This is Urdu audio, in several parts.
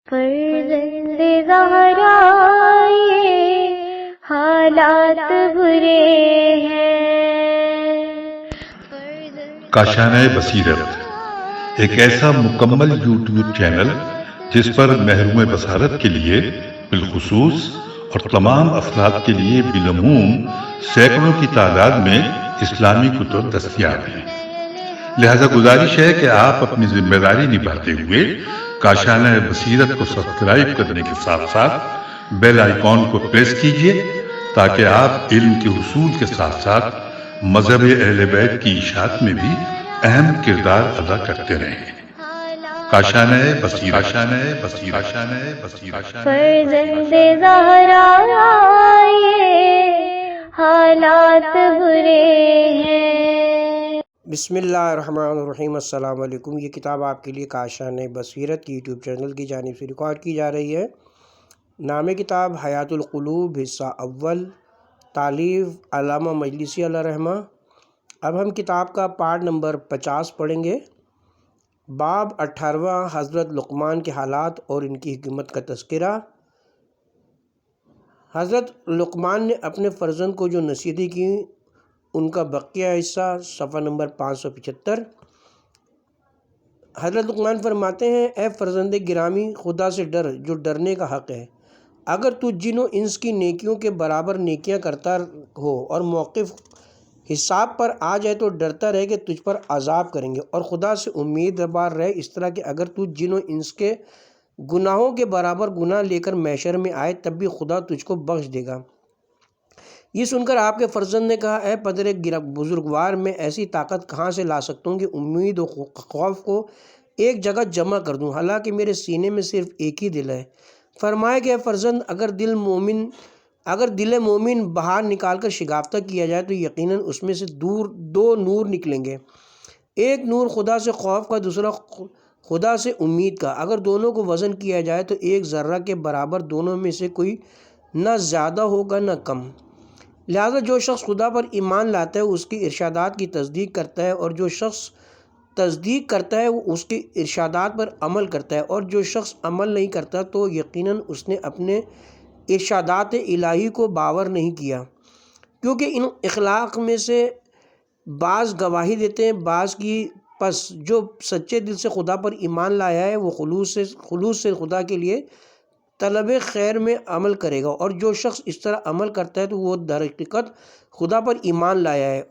فرزند زہرا یہ حالات برے ہیں۔ کاشانہ بصیرت ایک ایسا مکمل یوٹیوب چینل جس پر محروم بصارت کے لیے بالخصوص اور تمام افراد کے لیے بالعموم سینکڑوں کی تعداد میں اسلامی کتب دستیاب ہیں۔ لہذا گزارش ہے کہ آپ اپنی ذمہ داری نبھاتے ہوئے کاشانہ بصیرت کو سبسکرائب کرنے کے ساتھ ساتھ بیل آئیکن کو پریس کیجیے تاکہ آپ علم کے حصول کے ساتھ ساتھ مذہب اہل بیت کی اشاعت میں بھی اہم کردار ادا کرتے رہیں۔ کاشانہ بصیرت۔ فرزند زہرا یہ حالات برے ہیں۔ بسم اللہ الرحمن الرحیم۔ السلام علیکم۔ یہ کتاب آپ کے لیے کاشانہ بصیرت کی یوٹیوب چینل کی جانب سے ریکارڈ کی جا رہی ہے۔ نام کتاب حیات القلوب، حصہ اول، تالیف علامہ مجلسی علیہ رحمہ۔ اب ہم کتاب کا پارٹ نمبر 50 پڑھیں گے۔ باب 18، حضرت لقمان کے حالات اور ان کی حکمت کا تذکرہ۔ حضرت لقمان نے اپنے فرزند کو جو نصیحتیں کی ان کا بقیہ حصہ، صفحہ نمبر 575۔ حضرت لقمان فرماتے ہیں، اے فرزند گرامی، خدا سے ڈر جو ڈرنے کا حق ہے۔ اگر تو جن و انس کی نیکیوں کے برابر نیکیاں کرتا ہو اور موقف حساب پر آ جائے تو ڈرتا رہے کہ تجھ پر عذاب کریں گے، اور خدا سے امید بار رہے اس طرح کہ اگر تو جن و انس کے گناہوں کے برابر گناہ لے کر محشر میں آئے تب بھی خدا تجھ کو بخش دے گا۔ یہ سن کر آپ کے فرزند نے کہا، اے پدر بزرگوار، میں ایسی طاقت کہاں سے لا سکتا ہوں کہ امید و خوف کو ایک جگہ جمع کر دوں، حالانکہ میرے سینے میں صرف ایک ہی دل ہے۔ فرمایا کہ اے فرزند، اگر دل مومن باہر نکال کر شگافتہ کیا جائے تو یقیناً اس میں سے دو نور نکلیں گے، ایک نور خدا سے خوف کا، دوسرا خدا سے امید کا۔ اگر دونوں کو وزن کیا جائے تو ایک ذرہ کے برابر دونوں میں سے کوئی نہ زیادہ ہوگا نہ کم۔ لہذا جو شخص خدا پر ایمان لاتا ہے اس کی ارشادات کی تصدیق کرتا ہے، اور جو شخص تصدیق کرتا ہے وہ اس کی ارشادات پر عمل کرتا ہے، اور جو شخص عمل نہیں کرتا تو یقیناً اس نے اپنے ارشادات الہی کو باور نہیں کیا، کیونکہ ان اخلاق میں سے بعض گواہی دیتے ہیں بعض کی۔ پس جو سچے دل سے خدا پر ایمان لایا ہے وہ خلوص سے خدا کے لیے طلب خیر میں عمل کرے گا، اور جو شخص اس طرح عمل کرتا ہے تو وہ در حقیقت خدا پر ایمان لایا ہے،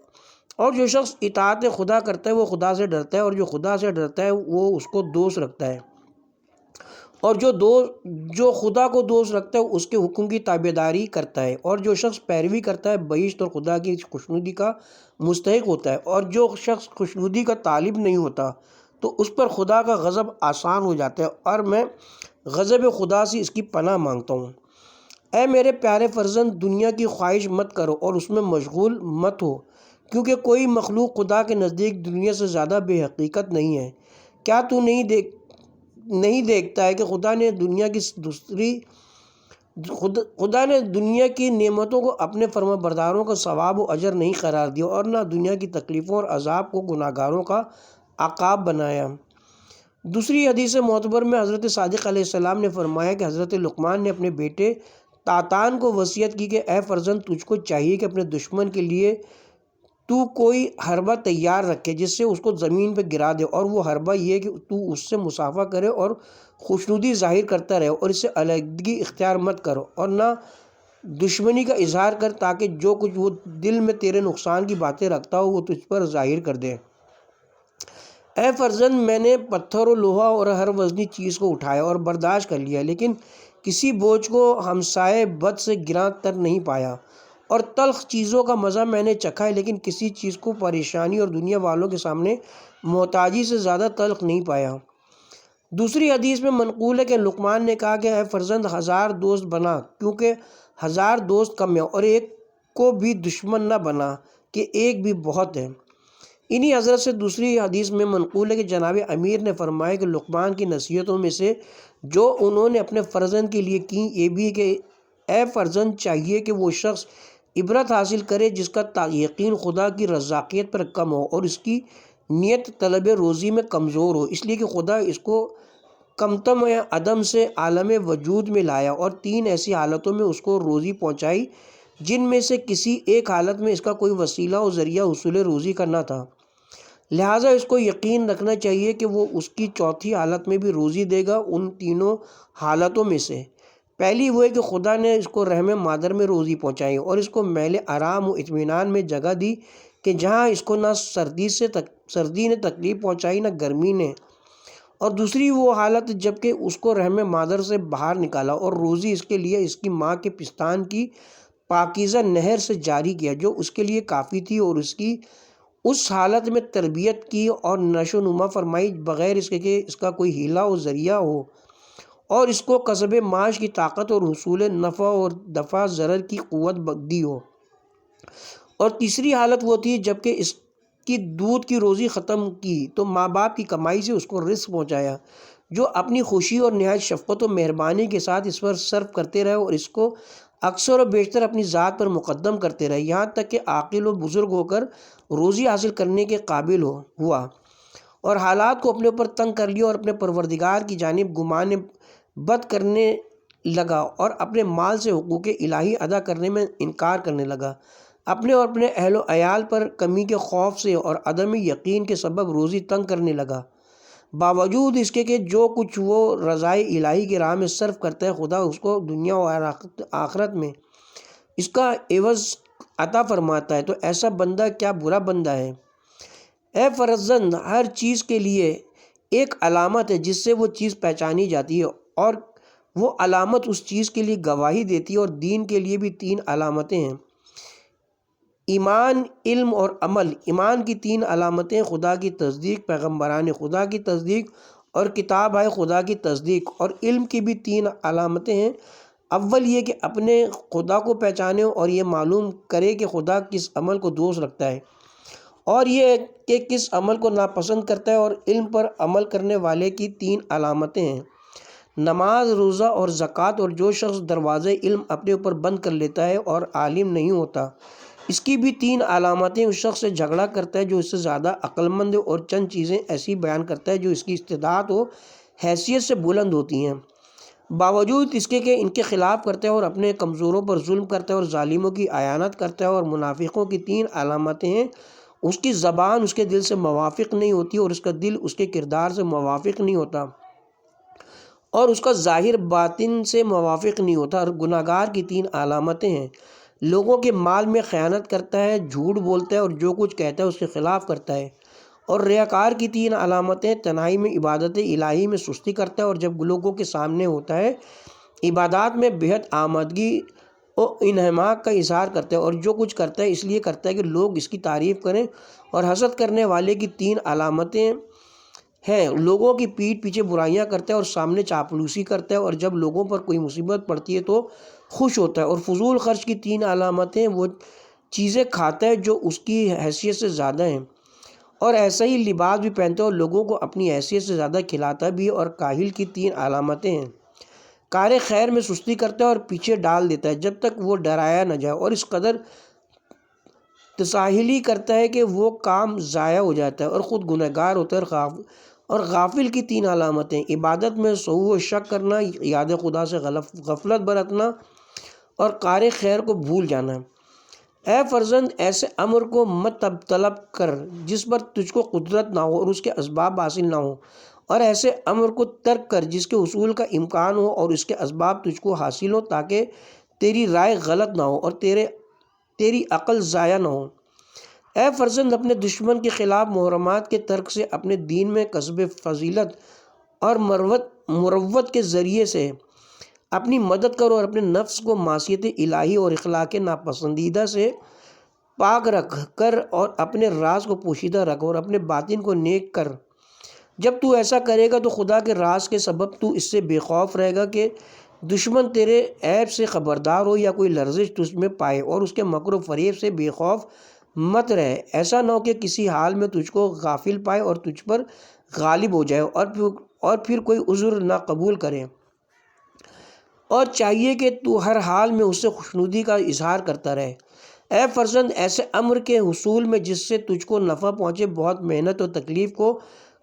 اور جو شخص اطاعت خدا کرتا ہے وہ خدا سے ڈرتا ہے، اور جو خدا سے ڈرتا ہے وہ اس کو دوست رکھتا ہے، اور جو خدا کو دوست رکھتا ہے اس کے حکم کی تابعداری کرتا ہے، اور جو شخص پیروی کرتا ہے بہشت اور خدا کی خوشنودی کا مستحق ہوتا ہے، اور جو شخص خوشنودی کا طالب نہیں ہوتا تو اس پر خدا کا غضب آسان ہو جاتا ہے، اور میں غضب خدا سے اس کی پناہ مانگتا ہوں۔ اے میرے پیارے فرزند، دنیا کی خواہش مت کرو اور اس میں مشغول مت ہو، کیونکہ کوئی مخلوق خدا کے نزدیک دنیا سے زیادہ بے حقیقت نہیں ہے۔ کیا تو نہیں دیکھتا ہے کہ خدا نے دنیا کی نعمتوں کو اپنے فرما برداروں کا ثواب و اجر نہیں قرار دیا، اور نہ دنیا کی تکلیفوں اور عذاب کو گناہگاروں کا عقاب بنایا۔ دوسری حدیث معتبر میں حضرت صادق علیہ السلام نے فرمایا کہ حضرت لقمان نے اپنے بیٹے تاتان کو وصیت کی کہ اے فرزند، تجھ کو چاہیے کہ اپنے دشمن کے لیے تو کوئی حربہ تیار رکھے جس سے اس کو زمین پہ گرا دے، اور وہ حربہ یہ کہ تو اس سے مصافحہ کرے اور خوشنودی ظاہر کرتا رہے، اور اس سے علیحدگی اختیار مت کرو اور نہ دشمنی کا اظہار کر، تاکہ جو کچھ وہ دل میں تیرے نقصان کی باتیں رکھتا ہو وہ تجھ پر ظاہر کر دے۔ اے فرزند، میں نے پتھر و لوہا اور ہر وزنی چیز کو اٹھایا اور برداشت کر لیا، لیکن کسی بوجھ کو ہمسائے بد سے گراں تر نہیں پایا، اور تلخ چیزوں کا مزہ میں نے چکھا ہے، لیکن کسی چیز کو پریشانی اور دنیا والوں کے سامنے محتاجی سے زیادہ تلخ نہیں پایا۔ دوسری حدیث میں منقول ہے کہ لقمان نے کہا کہ اے فرزند، 1000 دوست بنا، کیونکہ 1000 دوست کم ہے، اور ایک کو بھی دشمن نہ بنا کہ ایک بھی بہت ہے۔ انہی حضرت سے دوسری حدیث میں منقول ہے کہ جناب امیر نے فرمایا کہ لقمان کی نصیحتوں میں سے جو انہوں نے اپنے فرزند کے لیے کی یہ بھی کہ اے فرزند، چاہیے کہ وہ شخص عبرت حاصل کرے جس کا یقین خدا کی رزاقیت پر کم ہو اور اس کی نیت طلب روزی میں کمزور ہو، اس لیے کہ خدا اس کو کمتم عدم سے عالم وجود میں لایا، اور 3 ایسی حالتوں میں اس کو روزی پہنچائی جن میں سے کسی ایک حالت میں اس کا کوئی وسیلہ و ذریعہ حصول روزی کا نہ تھا، لہٰذا اس کو یقین رکھنا چاہیے کہ وہ اس کی چوتھی حالت میں بھی روزی دے گا۔ ان تینوں حالتوں میں سے پہلی وہ ہے کہ خدا نے اس کو رحم مادر میں روزی پہنچائی اور اس کو محل آرام و اطمینان میں جگہ دی کہ جہاں اس کو نہ سردی نے تکلیف پہنچائی نہ گرمی نے، اور دوسری وہ حالت جب کہ اس کو رحم مادر سے باہر نکالا اور روزی اس کے لیے اس کی ماں کے پستان کی پاکیزہ نہر سے جاری کیا جو اس کے لیے کافی تھی، اور اس کی اس حالت میں تربیت کی اور نشو و نما فرمائی بغیر اس کے کہ اس کا کوئی ہیلہ و ذریعہ ہو، اور اس کو کسب معاش کی طاقت اور حصول نفع اور دفع ضرر کی قوت دی ہو۔ اور تیسری حالت وہ تھی جب کہ اس کی دودھ کی روزی ختم کی تو ماں باپ کی کمائی سے اس کو رزق پہنچایا جو اپنی خوشی اور نہایت شفقت و مہربانی کے ساتھ اس پر صرف کرتے رہے اور اس کو اکثر و بیشتر اپنی ذات پر مقدم کرتے رہے، یہاں تک کہ عاقل و بزرگ ہو کر روزی حاصل کرنے کے قابل ہوا اور حالات کو اپنے اوپر تنگ کر لیا اور اپنے پروردگار کی جانب گمان بد کرنے لگا اور اپنے مال سے حقوق الہی ادا کرنے میں انکار کرنے لگا، اپنے اور اپنے اہل و عیال پر کمی کے خوف سے اور عدم یقین کے سبب روزی تنگ کرنے لگا، باوجود اس کے کہ جو کچھ وہ رضائے الہی کی راہ میں صرف کرتا ہے خدا اس کو دنیا اور آخرت میں اس کا عوض عطا فرماتا ہے۔ تو ایسا بندہ کیا برا بندہ ہے۔ اے فرزند، ہر چیز کے لیے ایک علامت ہے جس سے وہ چیز پہچانی جاتی ہے، اور وہ علامت اس چیز کے لیے گواہی دیتی ہے، اور دین کے لیے بھی 3 علامتیں ہیں: ایمان، علم اور عمل۔ ایمان کی 3 علامتیں: خدا کی تصدیق، پیغمبران خدا کی تصدیق اور کتاب ہے خدا کی تصدیق۔ اور علم کی بھی 3 علامتیں ہیں: اول یہ کہ اپنے خدا کو پہچانے اور یہ معلوم کرے کہ خدا کس عمل کو دوست رکھتا ہے اور یہ کہ کس عمل کو ناپسند کرتا ہے۔ اور علم پر عمل کرنے والے کی 3 علامتیں ہیں: نماز، روزہ اور زکوٰۃ۔ اور جو شخص دروازے علم اپنے اوپر بند کر لیتا ہے اور عالم نہیں ہوتا، اس کی بھی 3 علامتیں: اس شخص سے جھگڑا کرتا ہے جو اس سے زیادہ عقل مند ہے، اور چند چیزیں ایسی بیان کرتا ہے جو اس کی استطاعت و حیثیت سے بلند ہوتی ہیں، باوجود اس کے کہ ان کے خلاف کرتا ہے اور اپنے کمزوروں پر ظلم کرتا ہے اور ظالموں کی اعانت کرتا ہے۔ اور منافقوں کی 3 علامتیں ہیں: اس کی زبان اس کے دل سے موافق نہیں ہوتی اور اس کا دل اس کے کردار سے موافق نہیں ہوتا، اور اس کا ظاہر باطن سے موافق نہیں ہوتا۔ اور گناہگار کی 3 علامتیں ہیں: لوگوں کے مال میں خیانت کرتا ہے، جھوٹ بولتا ہے اور جو کچھ کہتا ہے اس کے خلاف کرتا ہے۔ اور ریاکار کی 3 علامتیں: تنہائی میں عبادت الہی میں سستی کرتا ہے اور جب لوگوں کے سامنے ہوتا ہے عبادات میں بہت آمادگی اور انہماک کا اظہار کرتا ہے، اور جو کچھ کرتا ہے اس لیے کرتا ہے کہ لوگ اس کی تعریف کریں۔ اور حسد کرنے والے کی 3 علامتیں ہیں: لوگوں کی پیٹھ پیچھے برائیاں کرتا ہے اور سامنے چاپلوسی کرتا ہے، اور جب لوگوں پر کوئی مصیبت پڑتی ہے تو خوش ہوتا ہے۔ اور فضول خرچ کی 3 علامتیں: وہ چیزیں کھاتا ہے جو اس کی حیثیت سے زیادہ ہیں، اور ایسا ہی لباس بھی پہنتا ہے اور لوگوں کو اپنی حیثیت سے زیادہ کھلاتا بھی ہے۔ اور کاہل کی 3 علامتیں ہیں: کار خیر میں سستی کرتا ہے اور پیچھے ڈال دیتا ہے جب تک وہ ڈرایا نہ جائے، اور اس قدر تساہلی کرتا ہے کہ وہ کام ضائع ہو جاتا ہے اور خود گنہگار ہوتا ہے۔ اور غافل کی 3 علامتیں: عبادت میں سہو و شک کرنا، یاد خدا سے غفلت برتنا اور کار خیر کو بھول جانا۔ اے فرزند، ایسے امر کو مت طلب کر جس پر تجھ کو قدرت نہ ہو اور اس کے اسباب حاصل نہ ہوں، اور ایسے امر کو ترک کر جس کے حصول کا امکان ہو اور اس کے اسباب تجھ کو حاصل ہو، تاکہ تیری رائے غلط نہ ہو اور تیری عقل ضائع نہ ہو۔ اے فرزند، اپنے دشمن کے خلاف محرمات کے ترک سے اپنے دین میں کسب فضیلت اور مروت کے ذریعے سے اپنی مدد کرو، اور اپنے نفس کو معصیت الہی اور اخلاق ناپسندیدہ سے پاک رکھ کر اور اپنے راز کو پوشیدہ رکھ اور اپنے باطن کو نیک کر۔ جب تو ایسا کرے گا تو خدا کے راز کے سبب تو اس سے بے خوف رہے گا کہ دشمن تیرے عیب سے خبردار ہو یا کوئی لرزش تجھ میں پائے، اور اس کے مکر و فریب سے بے خوف مت رہے، ایسا نہ ہو کہ کسی حال میں تجھ کو غافل پائے اور تجھ پر غالب ہو جائے اور پھر کوئی عذر نہ قبول کرے۔ اور چاہیے کہ تو ہر حال میں اس سے خوشنودی کا اظہار کرتا رہے۔ اے فرزند، ایسے امر کے حصول میں جس سے تجھ کو نفع پہنچے بہت محنت و تکلیف کو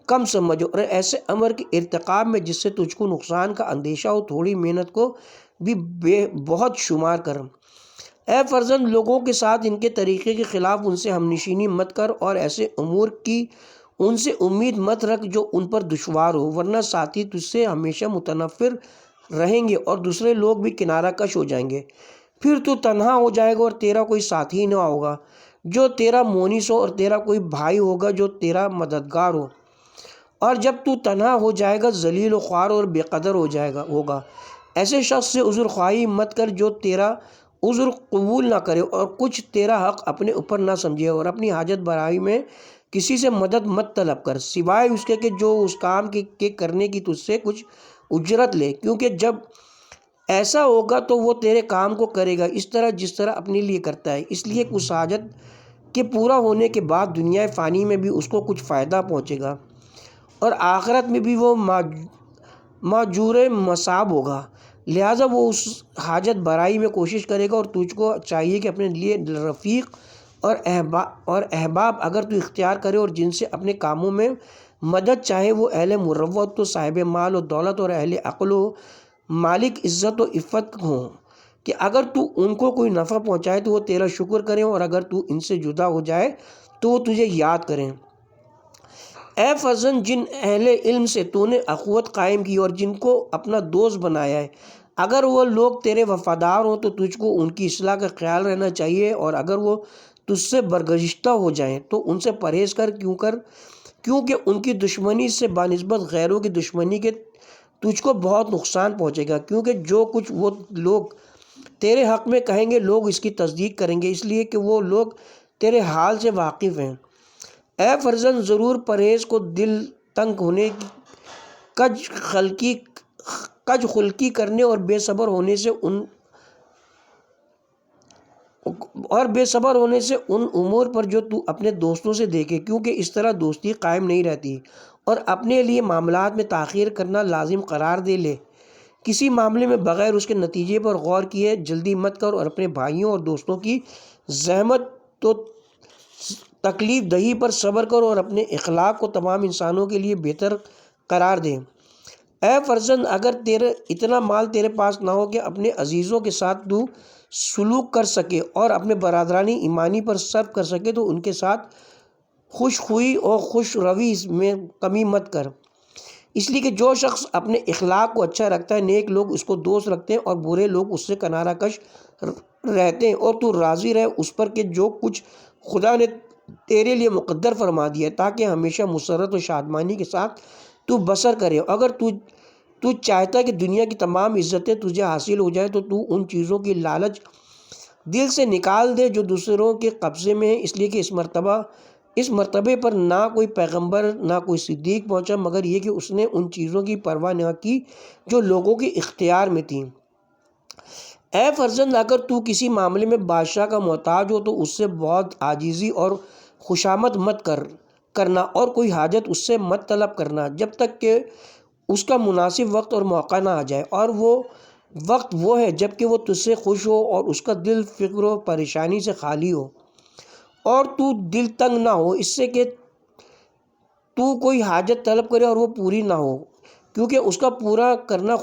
کم سمجھو، اور ایسے امر کے ارتکاب میں جس سے تجھ کو نقصان کا اندیشہ ہو تھوڑی محنت کو بھی بہت شمار کر۔ اے فرزند، لوگوں کے ساتھ ان کے طریقے کے خلاف ان سے ہم نشینی مت کر، اور ایسے امور کی ان سے امید مت رکھ جو ان پر دشوار ہو، ورنہ ساتھی تجھ سے ہمیشہ متنفر رہیں گے اور دوسرے لوگ بھی کنارہ کش ہو جائیں گے۔ پھر تو تنہا ہو جائے گا اور تیرا کوئی ساتھی نہ ہوگا جو تیرا مونس ہو، اور تیرا کوئی بھائی ہوگا جو تیرا مددگار ہو، اور جب تو تنہا ہو جائے گا ذلیل و خوار اور بے قدر ہوگا۔ ایسے شخص سے عذر خواہی مت کر جو تیرا عذر قبول نہ کرے اور کچھ تیرا حق اپنے اوپر نہ سمجھے، اور اپنی حاجت برائی میں کسی سے مدد مت طلب کر سوائے اس کے کہ جو اس کام کے کرنے کی تجھ سے کچھ اجرت لے، کیونکہ جب ایسا ہوگا تو وہ تیرے کام کو کرے گا اس طرح جس طرح اپنے لیے کرتا ہے، اس لیے اس حاجت کے پورا ہونے کے بعد دنیا فانی میں بھی اس کو کچھ فائدہ پہنچے گا اور آخرت میں بھی وہ ماجور مصاب ہوگا۔ لہٰذا وہ اس حاجت برائی میں کوشش کرے گا، اور تجھ کو چاہیے کہ اپنے لیے رفیق اور احباب اگر تو اختیار کرے اور جن سے اپنے کاموں میں مدد چاہے وہ اہل مروت و صاحب مال و دولت اور اہل عقل و مالک عزت و عفت ہوں، کہ اگر تو ان کو کوئی نفع پہنچائے تو وہ تیرا شکر کریں، اور اگر تو ان سے جدا ہو جائے تو وہ تجھے یاد کریں۔ اے فرزند، جن اہل علم سے تو نے اخوت قائم کی اور جن کو اپنا دوست بنایا ہے، اگر وہ لوگ تیرے وفادار ہوں تو تجھ کو ان کی اصلاح کا خیال رہنا چاہیے، اور اگر وہ تجھ سے برگزشتہ ہو جائیں تو ان سے پرہیز کر، کیونکہ ان کی دشمنی سے بنسبت غیروں کی دشمنی کے تجھ کو بہت نقصان پہنچے گا، کیونکہ جو کچھ وہ لوگ تیرے حق میں کہیں گے لوگ اس کی تصدیق کریں گے، اس لیے کہ وہ لوگ تیرے حال سے واقف ہیں۔ اے فرزند، ضرور پرہیز کو دل تنگ ہونے، کج خلقی کرنے اور بے صبر ہونے سے ان امور پر جو تو اپنے دوستوں سے دیکھے، کیونکہ اس طرح دوستی قائم نہیں رہتی، اور اپنے لیے معاملات میں تاخیر کرنا لازم قرار دے لے۔ کسی معاملے میں بغیر اس کے نتیجے پر غور کیے جلدی مت کر، اور اپنے بھائیوں اور دوستوں کی زحمت تو تکلیف دہی پر صبر کر، اور اپنے اخلاق کو تمام انسانوں کے لیے بہتر قرار دے۔ اے فرزند، اگر اتنا مال تیرے پاس نہ ہو کہ اپنے عزیزوں کے ساتھ تو سلوک کر سکے اور اپنے برادرانی ایمانی پر صرف کر سکے تو ان کے ساتھ خوش خوئی اور خوش روی میں کمی مت کر، اس لیے کہ جو شخص اپنے اخلاق کو اچھا رکھتا ہے نیک لوگ اس کو دوست رکھتے ہیں اور برے لوگ اس سے کنارہ کش رہتے ہیں، اور تو راضی رہ اس پر کہ جو کچھ خدا نے تیرے لیے مقدر فرما دیا ہے، تاکہ ہمیشہ مسرت و شادمانی کے ساتھ تو بسر کرے۔ اگر تو چاہتا ہے کہ دنیا کی تمام عزتیں تجھے حاصل ہو جائیں تو ان چیزوں کی لالچ دل سے نکال دے جو دوسروں کے قبضے میں ہیں، اس لیے کہ اس مرتبے پر نہ کوئی پیغمبر نہ کوئی صدیق پہنچا مگر یہ کہ اس نے ان چیزوں کی پرواہ نہ کی جو لوگوں کے اختیار میں تھیں۔ اے فرزند، اگر تو کسی معاملے میں بادشاہ کا محتاج ہو تو اس سے بہت عاجزی اور خوشامد مت کرنا، اور کوئی حاجت اس سے مت طلب کرنا جب تک کہ اس کا مناسب وقت اور موقع نہ آ جائے، اور وہ وقت وہ ہے جب کہ وہ تجھ سے خوش ہو اور اس کا دل فکر و پریشانی سے خالی ہو، اور تو دل تنگ نہ ہو اس سے کہ تو کوئی حاجت طلب کرے اور وہ پوری نہ ہو، کیونکہ اس کا پورا کرنا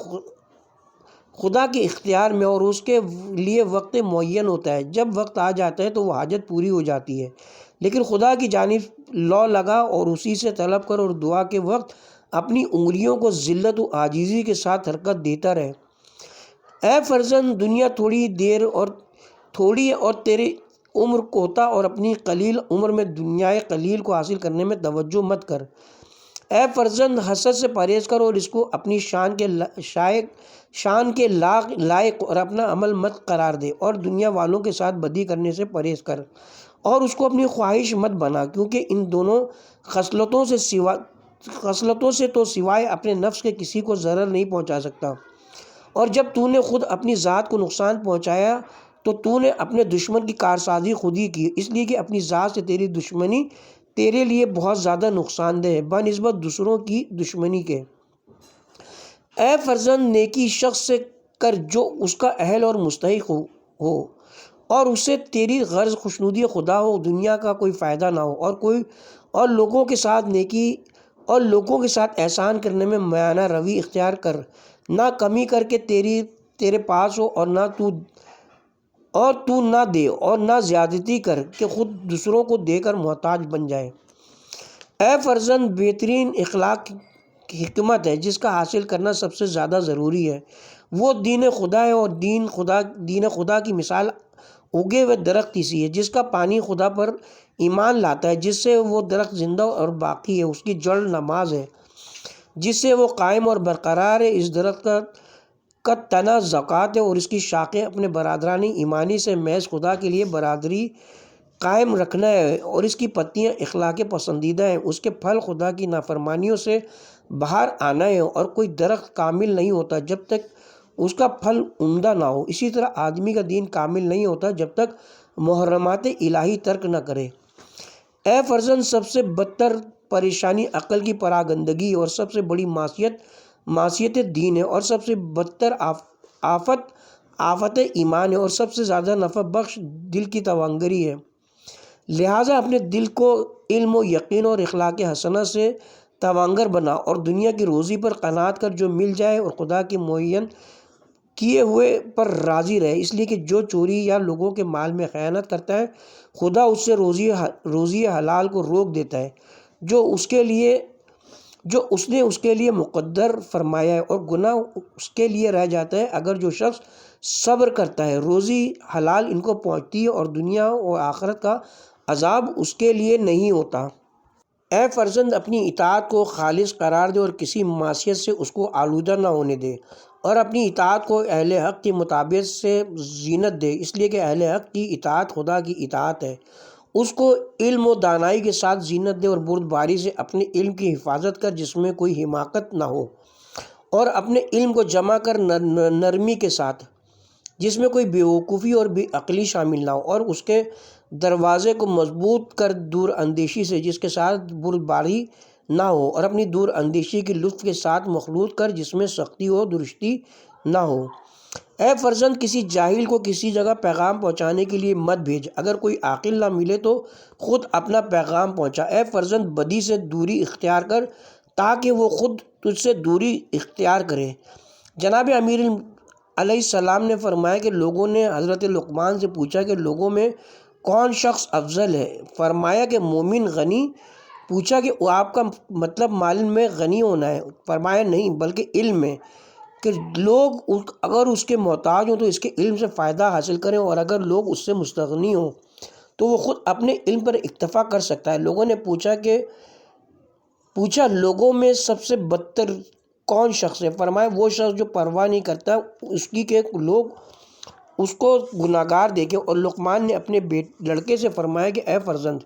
خدا کے اختیار میں اور اس کے لیے وقت معین ہوتا ہے۔ جب وقت آ جاتا ہے تو وہ حاجت پوری ہو جاتی ہے، لیکن خدا کی جانب لو لگا اور اسی سے طلب کر، اور دعا کے وقت اپنی انگلیوں کو ذلت و عاجزی کے ساتھ حرکت دیتا رہے۔ اے فرزند، دنیا تھوڑی ہے اور تیری عمر کوتا، اور اپنی قلیل عمر میں دنیا قلیل کو حاصل کرنے میں توجہ مت کر۔ اے فرزند، حسد سے پرہیز کر اور اس کو اپنی شان کے لائق اور اپنا عمل مت قرار دے، اور دنیا والوں کے ساتھ بدی کرنے سے پرہیز کر اور اس کو اپنی خواہش مت بنا، کیونکہ ان دونوں خصلتوں سے تو سوائے اپنے نفس کے کسی کو ضرر نہیں پہنچا سکتا، اور جب تو نے خود اپنی ذات کو نقصان پہنچایا تو تو نے اپنے دشمن کی کارسازی خود ہی کی، اس لیے کہ اپنی ذات سے تیری دشمنی تیرے لیے بہت زیادہ نقصان دہ ہے بنسبت دوسروں کی دشمنی کے۔ اے فرزند، نیکی شخص سے کر جو اس کا اہل اور مستحق ہو، اور اس سے تیری غرض خوشنودی خدا ہو، دنیا کا کوئی فائدہ نہ ہو، اور لوگوں کے ساتھ نیکی اور لوگوں کے ساتھ احسان کرنے میں میانہ روی اختیار کر، نہ کمی کر کے تیرے پاس ہو اور تو نہ دے اور نہ زیادتی کر کہ خود دوسروں کو دے کر محتاج بن جائے۔ اے فرزند، بہترین اخلاق کی حکمت ہے جس کا حاصل کرنا سب سے زیادہ ضروری ہے، وہ دین خدا ہے، اور دین خدا کی مثال اگے ہوئے درخت کی سی ہے جس کا پانی خدا پر ایمان لاتا ہے، جس سے وہ درخت زندہ اور باقی ہے، اس کی جڑ نماز ہے جس سے وہ قائم اور برقرار ہے، اس درخت کا تنا زکوٰۃ ہے اور اس کی شاخیں اپنے برادرانی ایمانی سے محض خدا کے لیے برادری قائم رکھنا ہے، اور اس کی پتیاں اخلاق پسندیدہ ہیں، اس کے پھل خدا کی نافرمانیوں سے باہر آنا ہے، اور کوئی درخت کامل نہیں ہوتا جب تک اس کا پھل عمدہ نہ ہو، اسی طرح آدمی کا دین کامل نہیں ہوتا جب تک محرمات الہی ترک نہ کرے۔ اے فرزند، سب سے بدتر پریشانی عقل کی پراگندگی اور سب سے بڑی معصیت دین ہے، اور سب سے بدتر آفت ایمان ہے، اور سب سے زیادہ نفع بخش دل کی توانگری ہے۔ لہٰذا اپنے دل کو علم و یقین اور اخلاق حسنہ سے توانگر بنا، اور دنیا کی روزی پر قناعت کر جو مل جائے، اور خدا کے معین کیے ہوئے پر راضی رہے، اس لیے کہ جو چوری یا لوگوں کے مال میں خیانت کرتا ہے، خدا اس سے روزی حلال کو روک دیتا ہے جو اس نے اس کے لیے مقدر فرمایا ہے، اور گناہ اس کے لیے رہ جاتا ہے اگر جو شخص صبر کرتا ہے۔ روزی حلال ان کو پہنچتی ہے، اور دنیا و آخرت کا عذاب اس کے لیے نہیں ہوتا۔ اے فرزند، اپنی اطاعت کو خالص قرار دے اور کسی معصیت سے اس کو آلودہ نہ ہونے دے، اور اپنی اطاعت کو اہل حق کی مطابقت سے زینت دے، اس لیے کہ اہل حق کی اطاعت خدا کی اطاعت ہے۔ اس کو علم و دانائی کے ساتھ زینت دے، اور بردباری سے اپنے علم کی حفاظت کر جس میں کوئی حماقت نہ ہو، اور اپنے علم کو جمع کر نرمی کے ساتھ جس میں کوئی بے وقوفی اور بے عقلی شامل نہ ہو، اور اس کے دروازے کو مضبوط کر دور اندیشی سے جس کے ساتھ بردباری نہ ہو، اور اپنی دور اندیشی کی لطف کے ساتھ مخلوط کر جس میں سختی و درستی نہ ہو۔ اے فرزند، کسی جاہل کو کسی جگہ پیغام پہنچانے کے لیے مت بھیج، اگر کوئی عاقل نہ ملے تو خود اپنا پیغام پہنچا۔ اے فرزند، بدی سے دوری اختیار کر تاکہ وہ خود تجھ سے دوری اختیار کرے۔ جناب امیر علیہ السلام نے فرمایا کہ لوگوں نے حضرت لقمان سے پوچھا کہ لوگوں میں کون شخص افضل ہے؟ فرمایا کہ مومن غنی۔ پوچھا کہ آپ کا مطلب مال میں غنی ہونا ہے؟ فرمایا نہیں، بلکہ علم میں، کہ لوگ اگر اس کے محتاج ہوں تو اس کے علم سے فائدہ حاصل کریں، اور اگر لوگ اس سے مستغنی ہوں تو وہ خود اپنے علم پر اکتفا کر سکتا ہے۔ لوگوں نے پوچھا لوگوں میں سب سے بدتر کون شخص ہے؟ فرمایا وہ شخص جو پرواہ نہیں کرتا اس کی کہ لوگ اس کو گناہگار دیکھیں۔ اور لقمان نے اپنے لڑکے سے فرمایا کہ اے فرزند،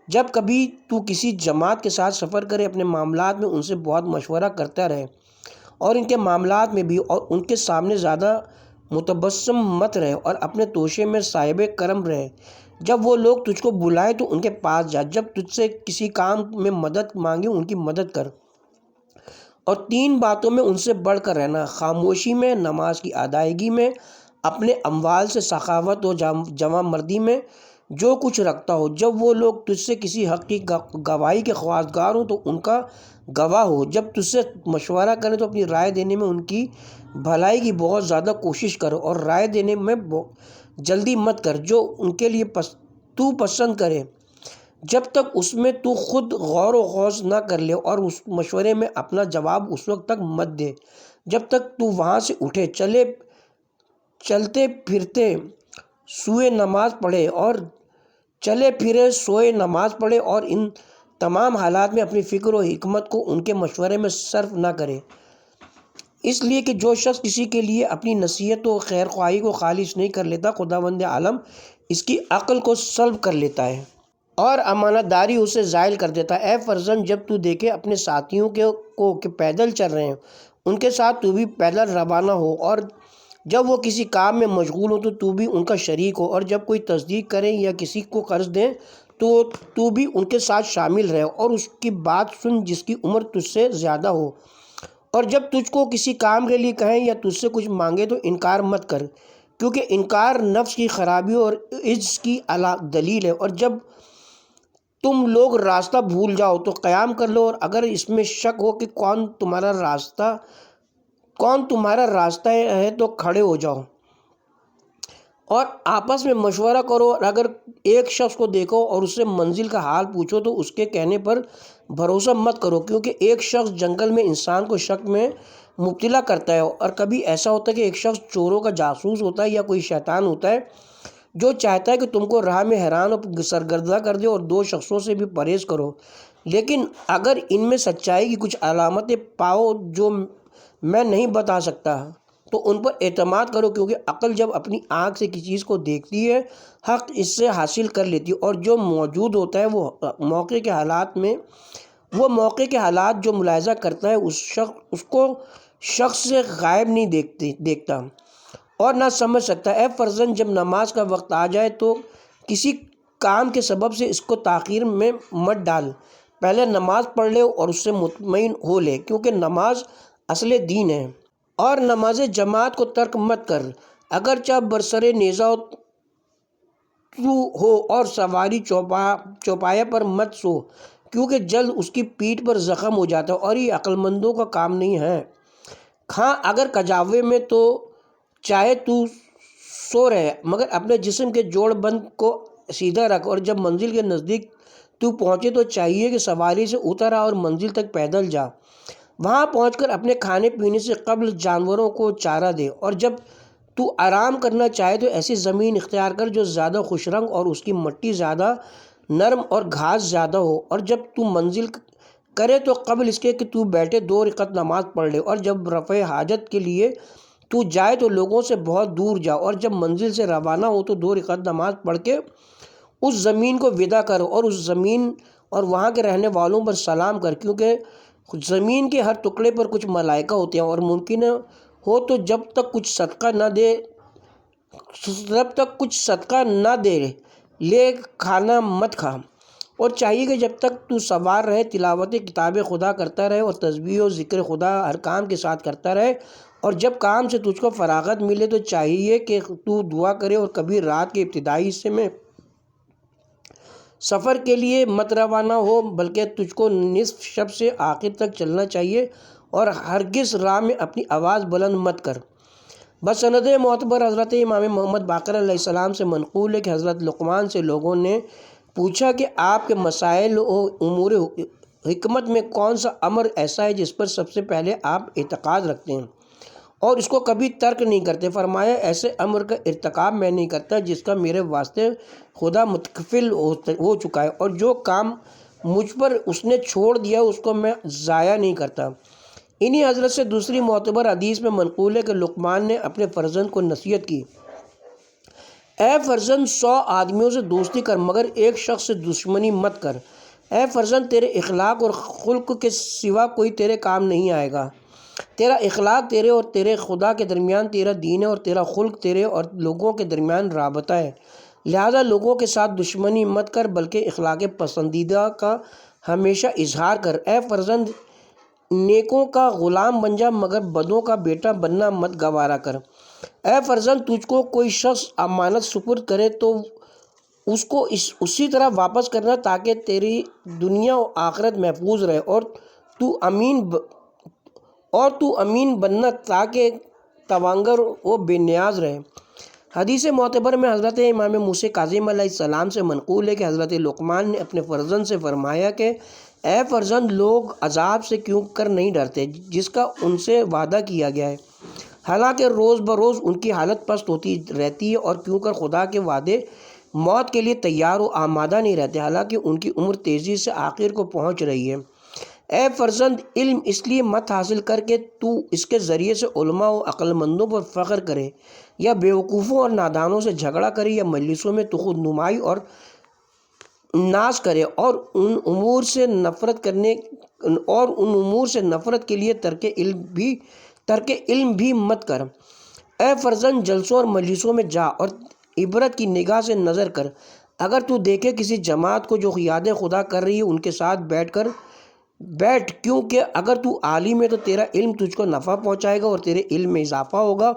جب کبھی تو کسی جماعت کے ساتھ سفر کرے، اپنے معاملات میں ان سے بہت مشورہ کرتا رہے، اور ان کے معاملات میں بھی، اور ان کے سامنے زیادہ متبسم مت رہے، اور اپنے توشے میں صاحب کرم رہے۔ جب وہ لوگ تجھ کو بلائے تو ان کے پاس جا، جب تجھ سے کسی کام میں مدد مانگے ان کی مدد کر، اور 3 باتوں میں ان سے بڑھ کر رہنا: خاموشی میں، نماز کی ادائیگی میں، اپنے اموال سے سخاوت و جوان مردی میں جو کچھ رکھتا ہو۔ جب وہ لوگ تجھ سے کسی حق کی گواہی کے خواستگار ہوں تو ان کا گواہ ہو۔ جب تجھ سے مشورہ کریں تو اپنی رائے دینے میں ان کی بھلائی کی بہت زیادہ کوشش کر، اور رائے دینے میں جلدی مت کر جو ان کے لیے تو پسند کرے، جب تک اس میں تو خود غور و خوض نہ کر لے، اور اس مشورے میں اپنا جواب اس وقت تک مت دے جب تک تو وہاں سے اٹھے۔ چلتے پھرتے سوئے نماز پڑھے، اور ان تمام حالات میں اپنی فکر و حکمت کو ان کے مشورے میں صرف نہ کرے، اس لیے کہ جو شخص کسی کے لیے اپنی نصیحت و خیر خواہی کو خالص نہیں کر لیتا، خداوند عالم اس کی عقل کو سلب کر لیتا ہے اور امانت داری اسے زائل کر دیتا ہے۔ اے فرزند، جب تو دیکھے اپنے ساتھیوں کو کہ پیدل چل رہے ہیں، ان کے ساتھ تو بھی پیدل روانہ ہو، اور جب وہ کسی کام میں مشغول ہو تو تو بھی ان کا شریک ہو، اور جب کوئی تصدیق کریں یا کسی کو قرض دیں تو بھی ان کے ساتھ شامل رہے، اور اس کی بات سن جس کی عمر تجھ سے زیادہ ہو، اور جب تجھ کو کسی کام کے لیے کہیں یا تجھ سے کچھ مانگے تو انکار مت کر، کیونکہ انکار نفس کی خرابی اور عجز کی دلیل ہے، اور جب تم لوگ راستہ بھول جاؤ تو قیام کر لو، اور اگر اس میں شک ہو کہ کون تمہارا راستہ ہے تو کھڑے ہو جاؤ اور آپس میں مشورہ کرو، اور اگر ایک شخص کو دیکھو اور اس سے منزل کا حال پوچھو تو اس کے کہنے پر بھروسہ مت کرو، کیونکہ ایک شخص جنگل میں انسان کو شک میں مبتلا کرتا ہے، اور کبھی ایسا ہوتا ہے کہ ایک شخص چوروں کا جاسوس ہوتا ہے یا کوئی شیطان ہوتا ہے جو چاہتا ہے کہ تم کو راہ میں حیران اور سرگردہ کر دے، اور دو شخصوں سے بھی پرہیز کرو، لیکن اگر ان میں سچائی کی کچھ علامتیں پاؤ جو میں نہیں بتا سکتا تو ان پر اعتماد کرو، کیونکہ عقل جب اپنی آنکھ سے کسی چیز کو دیکھتی ہے حق اس سے حاصل کر لیتی ہے، اور جو موجود ہوتا ہے وہ موقع کے حالات جو ملاحظہ کرتا ہے اس کو شخص سے غائب نہیں دیکھتا اور نہ سمجھ سکتا۔ اے فرزند، جب نماز کا وقت آ جائے تو کسی کام کے سبب سے اس کو تاخیر میں مت ڈال، پہلے نماز پڑھ لے اور اس سے مطمئن ہو لے، کیونکہ نماز اصل دین ہے، اور نماز جماعت کو ترک مت کر، اگرچہ برسر نیزہ تو ہو، اور سواری چوپایا پر مت سو، کیونکہ جلد اس کی پیٹھ پر زخم ہو جاتا ہے اور یہ عقل مندوں کا کام نہیں ہے۔ کھاں اگر کجاوے میں تو چاہے تو سو رہے، مگر اپنے جسم کے جوڑ بند کو سیدھا رکھ، اور جب منزل کے نزدیک تو پہنچے تو چاہیے کہ سواری سے اتر آ اور منزل تک پیدل جا، وہاں پہنچ کر اپنے کھانے پینے سے قبل جانوروں کو چارہ دے، اور جب تو آرام کرنا چاہے تو ایسی زمین اختیار کر جو زیادہ خوش رنگ اور اس کی مٹی زیادہ نرم اور گھاس زیادہ ہو، اور جب تو منزل کرے تو قبل اس کے کہ تو بیٹھے 2 رکعت نماز پڑھ لے، اور جب رفع حاجت کے لیے تو جائے تو لوگوں سے بہت دور جا، اور جب منزل سے روانہ ہو تو 2 رکعت نماز پڑھ کے اس زمین کو ودا کر، اور اس زمین اور وہاں کے رہنے والوں پر سلام کر، کیونکہ زمین کے ہر ٹکڑے پر کچھ ملائکہ ہوتے ہیں، اور ممکن ہو تو جب تک کچھ صدقہ نہ دے لے کھانا مت کھا، اور چاہیے کہ جب تک تو سوار رہے تلاوت کتاب خدا کرتا رہے اور تسبیح و ذکر خدا ہر کام کے ساتھ کرتا رہے، اور جب کام سے تجھ کو فراغت ملے تو چاہیے کہ تو دعا کرے، اور کبھی رات کے ابتدائی حصے میں سفر کے لیے مت روانہ ہو، بلکہ تجھ کو نصف شب سے آخر تک چلنا چاہیے، اور ہرگز راہ میں اپنی آواز بلند مت کر۔ بسند معتبر حضرت امام محمد باقر علیہ السلام سے منقول ہے کہ حضرت لقمان سے لوگوں نے پوچھا کہ آپ کے مسائل و امور حکمت میں کون سا امر ایسا ہے جس پر سب سے پہلے آپ اعتقاد رکھتے ہیں اور اس کو کبھی ترک نہیں کرتے؟ فرمایا، ایسے امر کا ارتکاب میں نہیں کرتا جس کا میرے واسطے خدا متکفل ہو چکا ہے، اور جو کام مجھ پر اس نے چھوڑ دیا اس کو میں ضائع نہیں کرتا۔ انہی حضرت سے دوسری معتبر حدیث میں منقول ہے کہ لقمان نے اپنے فرزند کو نصیحت کی، اے فرزند 100 آدمیوں سے دوستی کر مگر ایک شخص سے دشمنی مت کر۔ اے فرزند، تیرے اخلاق اور خلق کے سوا کوئی تیرے کام نہیں آئے گا۔ تیرا اخلاق تیرے اور تیرے خدا کے درمیان تیرا دین ہے، اور تیرا خلق تیرے اور لوگوں کے درمیان رابطہ ہے، لہذا لوگوں کے ساتھ دشمنی مت کر بلکہ اخلاق پسندیدہ کا ہمیشہ اظہار کر۔ اے فرزند، نیکوں کا غلام بن جا مگر بدوں کا بیٹا بننا مت گوارا کر۔ اے فرزند، تجھ کو کوئی شخص امانت سپرد کرے تو اس کو اسی طرح واپس کرنا تاکہ تیری دنیا و آخرت محفوظ رہے، اور تو امین بننا تاکہ توانگر و بے نیاز رہے۔ حدیث معتبر میں حضرت امام موسیٰ کاظم علیہ السلام سے منقول ہے کہ حضرت لقمان نے اپنے فرزند سے فرمایا کہ اے فرزند، لوگ عذاب سے کیوں کر نہیں ڈرتے جس کا ان سے وعدہ کیا گیا ہے، حالانکہ روز بروز ان کی حالت پست ہوتی رہتی ہے، اور کیوں کر خدا کے وعدے موت کے لیے تیار و آمادہ نہیں رہتے، حالانکہ ان کی عمر تیزی سے آخر کو پہنچ رہی ہے۔ اے فرزند، علم اس لیے مت حاصل کر کے تو اس کے ذریعے سے علماء و عقل مندوں پر فخر کرے، یا بیوقوفوں اور نادانوں سے جھگڑا کرے، یا مجلسوں میں تو خود نمائی اور ناز کرے، اور ان امور سے نفرت کے لیے ترک علم بھی مت کر۔ اے فرزند، جلسوں اور مجلسوں میں جا اور عبرت کی نگاہ سے نظر کر، اگر تو دیکھے کسی جماعت کو جو یاد خدا کر رہی ہے ان کے ساتھ بیٹھ، کیونکہ اگر تو عالم ہے تو تیرا علم تجھ کو نفع پہنچائے گا اور تیرے علم میں اضافہ ہوگا،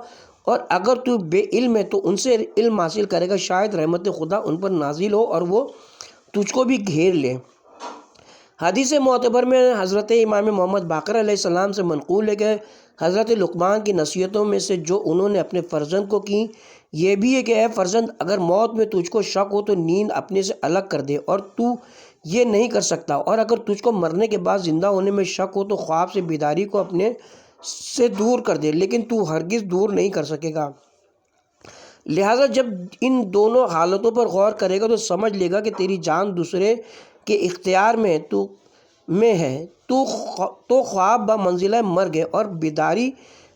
اور اگر تو بے علم ہے تو ان سے علم حاصل کرے گا، شاید رحمت خدا ان پر نازل ہو اور وہ تجھ کو بھی گھیر لے۔ حدیث معتبر میں حضرت امام محمد باقر علیہ السلام سے منقول ہے کہ حضرت لقمان کی نصیحتوں میں سے جو انہوں نے اپنے فرزند کو کی یہ بھی ہے کہ اے فرزند، اگر موت میں تجھ کو شک ہو تو نیند اپنے سے الگ کر دے اور تو یہ نہیں کر سکتا، اور اگر تجھ کو مرنے کے بعد زندہ ہونے میں شک ہو تو خواب سے بیداری کو اپنے سے دور کر دے، لیکن تو ہرگز دور نہیں کر سکے گا۔ لہٰذا جب ان دونوں حالتوں پر غور کرے گا تو سمجھ لے گا کہ تیری جان دوسرے کے اختیار میں ہے، تو خواب با منزلہ مرگ ہے اور بیداری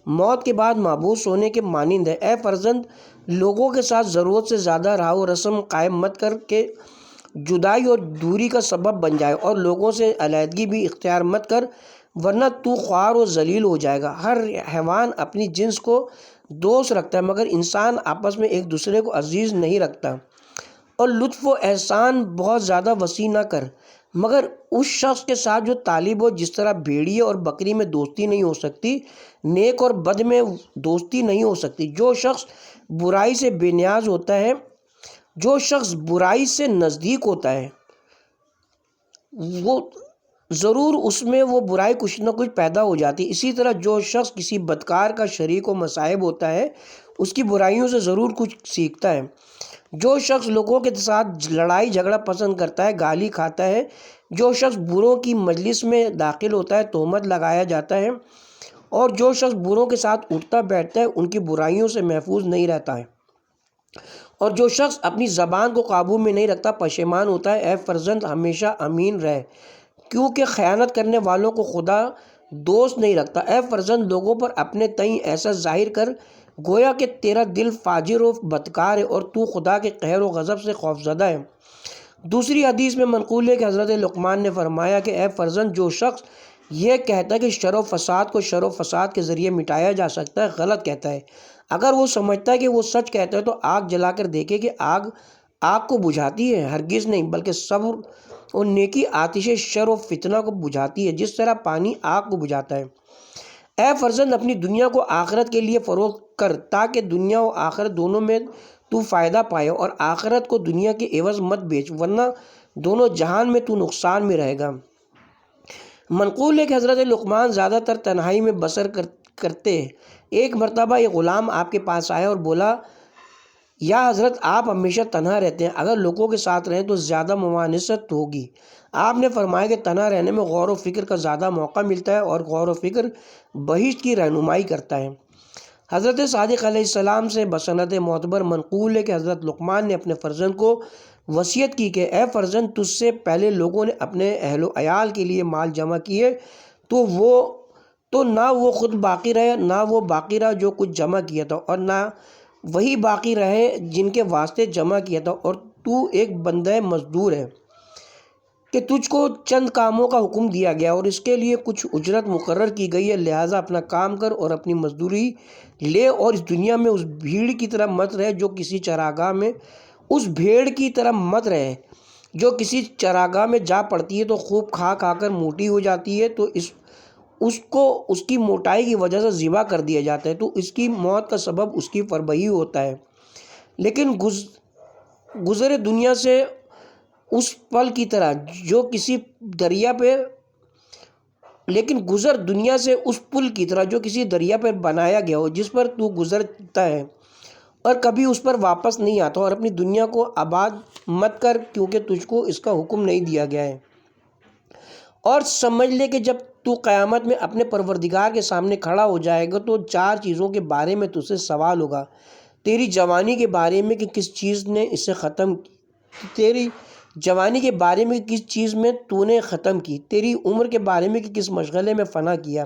موت کے بعد محبوس ہونے کے مانند ہے۔ اے فرزند، لوگوں کے ساتھ ضرورت سے زیادہ راہ و رسم قائم مت کر کے جدائی اور دوری کا سبب بن جائے، اور لوگوں سے علیحدگی بھی اختیار مت کر، ورنہ تو خوار و ذلیل ہو جائے گا۔ ہر حیوان اپنی جنس کو دوست رکھتا ہے مگر انسان آپس میں ایک دوسرے کو عزیز نہیں رکھتا۔ اور لطف و احسان بہت زیادہ وسیع نہ کر مگر اس شخص کے ساتھ جو طالب ہو، جس طرح بھیڑیے اور بکری میں دوستی نہیں ہو سکتی، نیک اور بد میں دوستی نہیں ہو سکتی۔ جو شخص برائی سے بے نیاز ہوتا ہے، جو شخص برائی سے نزدیک ہوتا ہے، وہ ضرور اس میں وہ برائی کچھ نہ کچھ پیدا ہو جاتی ہے۔ اسی طرح جو شخص کسی بدکار کا شریک و مصاحب ہوتا ہے، اس کی برائیوں سے ضرور کچھ سیکھتا ہے۔ جو شخص لوگوں کے ساتھ لڑائی جھگڑا پسند کرتا ہے، گالی کھاتا ہے، جو شخص بروں کی مجلس میں داخل ہوتا ہے تہمت لگایا جاتا ہے، اور جو شخص بروں کے ساتھ اٹھتا بیٹھتا ہے ان کی برائیوں سے محفوظ نہیں رہتا ہے، اور جو شخص اپنی زبان کو قابو میں نہیں رکھتا پشیمان ہوتا ہے۔ اے فرزند، ہمیشہ امین رہ، کیونکہ خیانت کرنے والوں کو خدا دوست نہیں رکھتا۔ اے فرزند، لوگوں پر اپنے تئیں ایسا ظاہر کر گویا کہ تیرا دل فاجر و بدکار ہے اور تو خدا کے قہر و غضب سے خوفزدہ ہے۔ دوسری حدیث میں منقول ہے کہ حضرت لقمان نے فرمایا کہ اے فرزند، جو شخص یہ کہتا ہے کہ شر و فساد کو شر و فساد کے ذریعے مٹایا جا سکتا ہے، غلط کہتا ہے۔ اگر وہ سمجھتا ہے کہ وہ سچ کہتا ہے تو آگ جلا کر دیکھے کہ آگ کو بجھاتی ہے؟ ہرگز نہیں، بلکہ صبر اور نیکی آتش شر و فتنہ کو بجھاتی ہے، جس طرح پانی آگ کو بجھاتا ہے۔ اے فرزند، اپنی دنیا کو آخرت کے لیے فروخت کر تاکہ دنیا و آخرت دونوں میں تو فائدہ پائے، اور آخرت کو دنیا کے عوض مت بیچ، ورنہ دونوں جہان میں تو نقصان میں رہے گا۔ منقول ہے کہ حضرت لقمان زیادہ تر تنہائی میں بسر کرتے ہیں۔ ایک مرتبہ ایک غلام آپ کے پاس آیا اور بولا، یا حضرت، آپ ہمیشہ تنہا رہتے ہیں، اگر لوگوں کے ساتھ رہیں تو زیادہ ممانست ہوگی۔ آپ نے فرمایا کہ تنہا رہنے میں غور و فکر کا زیادہ موقع ملتا ہے، اور غور و فکر بہشت کی رہنمائی کرتا ہے۔ حضرت صادق علیہ السلام سے بسند معتبر منقول ہے کہ حضرت لقمان نے اپنے فرزند کو وصیت کی کہ اے فرزند، تجھ سے پہلے لوگوں نے اپنے اہل و عیال کے لیے مال جمع کیے تو نہ وہ خود باقی رہے، نہ وہ باقی رہا جو کچھ جمع کیا تھا، اور نہ وہی باقی رہے جن کے واسطے جمع کیا تھا، اور تو ایک بندہ مزدور ہے کہ تجھ کو چند کاموں کا حکم دیا گیا اور اس کے لیے کچھ اجرت مقرر کی گئی ہے، لہٰذا اپنا کام کر اور اپنی مزدوری لے، اور اس دنیا میں اس بھیڑ کی طرح مت رہے جو کسی چراگاہ میں جا پڑتی ہے تو خوب کھا کر موٹی ہو جاتی ہے، تو اس کو اس کی موٹائی کی وجہ سے ذبح کر دیا جاتا ہے، تو اس کی موت کا سبب اس کی فربہی ہوتا ہے۔ لیکن گزر دنیا سے اس پل کی طرح جو کسی دریا پہ بنایا گیا ہو، جس پر تو گزرتا ہے اور کبھی اس پر واپس نہیں آتا، اور اپنی دنیا کو آباد مت کر کیونکہ تجھ کو اس کا حکم نہیں دیا گیا ہے۔ اور سمجھ لے کہ جب تو قیامت میں اپنے پروردگار کے سامنے کھڑا ہو جائے گا تو 4 چیزوں کے بارے میں تجھ سے سوال ہوگا: تیری جوانی کے بارے میں کہ کس چیز نے اسے ختم کی، تیری جوانی کے بارے میں کس چیز میں تو نے ختم کی، تیری عمر کے بارے میں کہ کس مشغلے میں فنا کیا،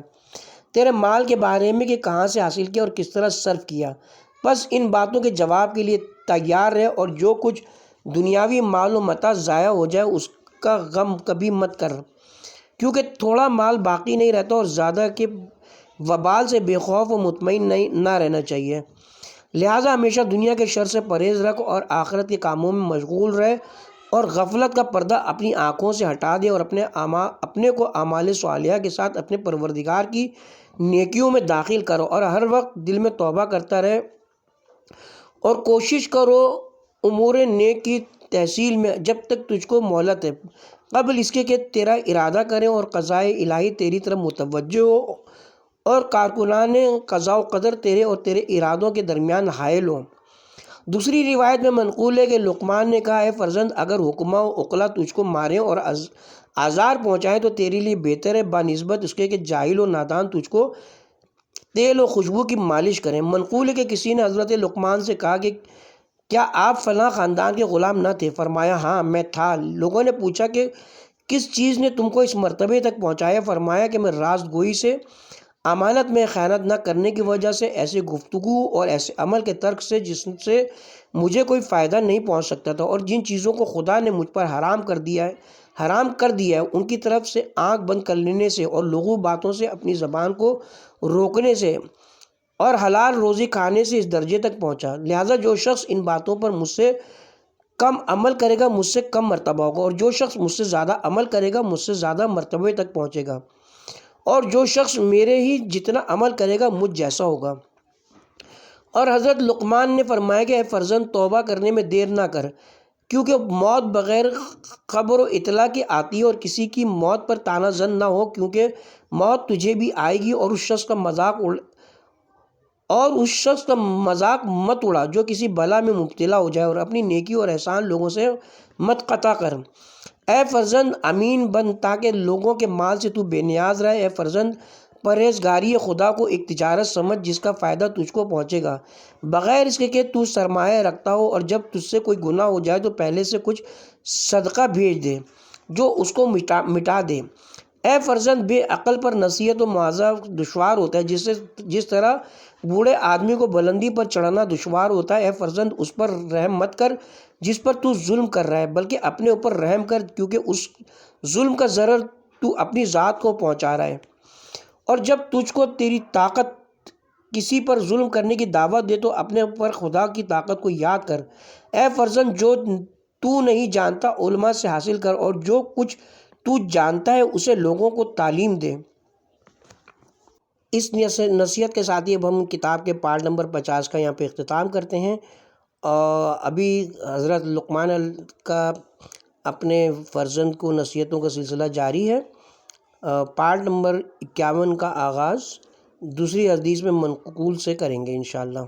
تیرے مال کے بارے میں کہ کہاں سے حاصل کیا اور کس طرح صرف کیا۔ بس ان باتوں کے جواب کے لیے تیار رہ، اور جو کچھ دنیاوی مال و متاع ضائع ہو جائے اس کا غم کبھی مت کر، کیونکہ تھوڑا مال باقی نہیں رہتا، اور زیادہ کے وبال سے بے خوف و مطمئن نہ رہنا چاہیے۔ لہٰذا ہمیشہ دنیا کے شر سے پرہیز رکھ اور آخرت کے کاموں میں مشغول رہ، اور غفلت کا پردہ اپنی آنکھوں سے ہٹا دے، اور اپنے کو اعمال صالحہ کے ساتھ اپنے پروردگار کی نیکیوں میں داخل کرو، اور ہر وقت دل میں توبہ کرتا رہے، اور کوشش کرو امور نیک کی تحصیل میں جب تک تجھ کو مہلت ہے، قبل اس کے کہ تیرا ارادہ کریں اور قضائے الہی تیری طرف متوجہ ہو اور کارکنان قضاء و قدر تیرے اور تیرے ارادوں کے درمیان حائل ہوں۔ دوسری روایت میں منقول ہے کہ لقمان نے کہا، اے فرزند، اگر حکما و عقلا تجھ کو ماریں اور آزار پہنچائیں تو تیرے لیے بہتر ہے بنسبت اس کے کہ جاہل و نادان تجھ کو تیل و خوشبو کی مالش کریں۔ منقول ہے کہ کسی نے حضرت لقمان سے کہا کہ کیا آپ فلاں خاندان کے غلام نہ تھے؟ فرمایا ہاں میں تھا۔ لوگوں نے پوچھا کہ کس چیز نے تم کو اس مرتبے تک پہنچایا؟ فرمایا کہ میں راست گوئی سے، امانت میں خیانت نہ کرنے کی وجہ سے، ایسے گفتگو اور ایسے عمل کے ترک سے جس سے مجھے کوئی فائدہ نہیں پہنچ سکتا تھا، اور جن چیزوں کو خدا نے مجھ پر حرام کر دیا ہے ان کی طرف سے آنکھ بند کر لینے سے اور لغو باتوں سے اپنی زبان کو روکنے سے اور حلال روزی کھانے سے اس درجے تک پہنچا۔ لہٰذا جو شخص ان باتوں پر مجھ سے کم عمل کرے گا مجھ سے کم مرتبہ ہوگا، اور جو شخص مجھ سے زیادہ عمل کرے گا مجھ سے زیادہ مرتبے تک پہنچے گا، اور جو شخص میرے ہی جتنا عمل کرے گا مجھ جیسا ہوگا۔ اور حضرت لقمان نے فرمایا کہ اے فرزند، توبہ کرنے میں دیر نہ کر، کیونکہ موت بغیر خبر و اطلاع کے آتی ہے، اور کسی کی موت پر طعنہ زن نہ ہو، کیونکہ موت تجھے بھی آئے گی، اور اس شخص کا مذاق مت اڑا جو کسی بلا میں مبتلا ہو جائے، اور اپنی نیکی اور احسان لوگوں سے مت قطع کر۔ اے فرزند، امین بن تاکہ لوگوں کے مال سے تو بے نیاز رہے۔ اے فرزند، پرہیزگاری خدا کو ایک تجارت سمجھ جس کا فائدہ تجھ کو پہنچے گا بغیر اس کے کہ تو سرمایہ رکھتا ہو، اور جب تجھ سے کوئی گناہ ہو جائے تو پہلے سے کچھ صدقہ بھیج دے جو اس کو مٹا دے۔ اے فرزند، بے عقل پر نصیحت و موعظہ دشوار ہوتا ہے، جس طرح بوڑھے آدمی کو بلندی پر چڑھنا دشوار ہوتا ہے۔ اے فرزند، اس پر رحم مت کر جس پر تو ظلم کر رہا ہے، بلکہ اپنے اوپر رحم کر، کیونکہ اس ظلم کا ضرر تو اپنی ذات کو پہنچا رہا ہے۔ اور جب تجھ کو تیری طاقت کسی پر ظلم کرنے کی دعوت دے تو اپنے اوپر خدا کی طاقت کو یاد کر۔ اے فرزند، جو تو نہیں جانتا علماء سے حاصل کر، اور جو کچھ تو جانتا ہے اسے لوگوں کو تعلیم دے۔ اس نصیحت کے ساتھ ہی اب ہم کتاب کے پارٹ نمبر 50 کا یہاں پہ اختتام کرتے ہیں۔ ابھی حضرت لقمان کا اپنے فرزند کو نصیحتوں کا سلسلہ جاری ہے۔ پارٹ نمبر 51 کا آغاز دوسری حدیث میں منقول سے کریں گے انشاءاللہ۔